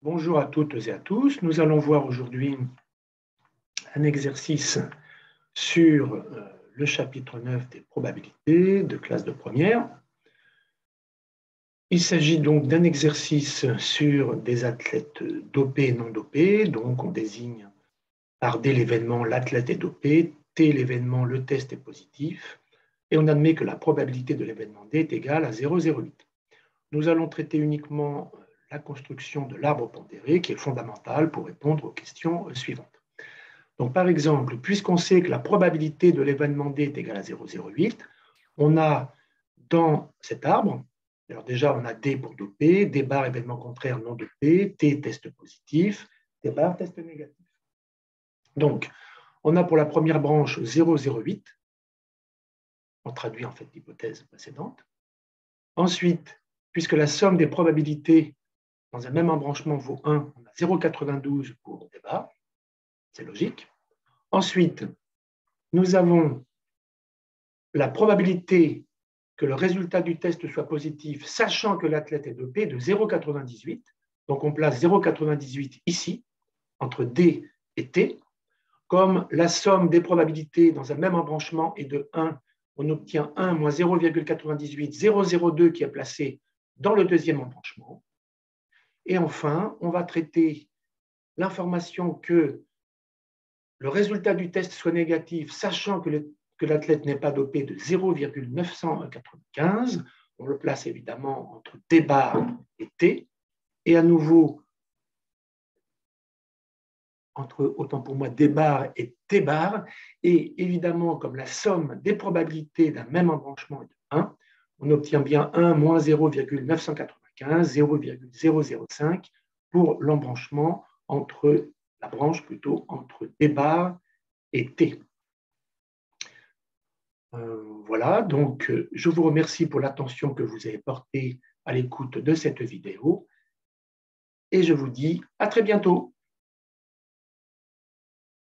Bonjour à toutes et à tous. Nous allons voir aujourd'hui un exercice sur le chapitre 9 des probabilités de classe de première. Il s'agit donc d'un exercice sur des athlètes dopés et non dopés. Donc on désigne par D l'événement l'athlète est dopé, T l'événement le test est positif, et on admet que la probabilité de l'événement D est égale à 0,08. Nous allons traiter uniquement la construction de l'arbre pondéré qui est fondamentale pour répondre aux questions suivantes. Donc, par exemple, puisqu'on sait que la probabilité de l'événement D est égale à 0,08, on a dans cet arbre, alors déjà on a D pour dopé, D bar événement contraire non dopé, T test positif, T bar test négatif. Donc, on a pour la première branche 0,08, on traduit en fait l'hypothèse précédente. Ensuite, puisque la somme des probabilités dans un même embranchement vaut 1, on a 0,92 pour D bar, c'est logique. Ensuite, nous avons la probabilité que le résultat du test soit positif, sachant que l'athlète est dopé, de 0,98. Donc, on place 0,98 ici, entre D et T. Comme la somme des probabilités dans un même embranchement est de 1, on obtient 1 moins 0,98, 0,02 qui est placé dans le deuxième embranchement. Et enfin, on va traiter l'information que le résultat du test soit négatif, sachant que l'athlète n'est pas dopé, de 0,995. On le place évidemment entre D bar et T. Et à nouveau, entre, autant pour moi, D bar et T bar. Et évidemment, comme la somme des probabilités d'un même embranchement est de 1, on obtient bien 1 moins 0,995, 0,005 pour l'embranchement entre la branche plutôt entre D bar et T. Voilà, donc je vous remercie pour l'attention que vous avez portée à l'écoute de cette vidéo et je vous dis à très bientôt.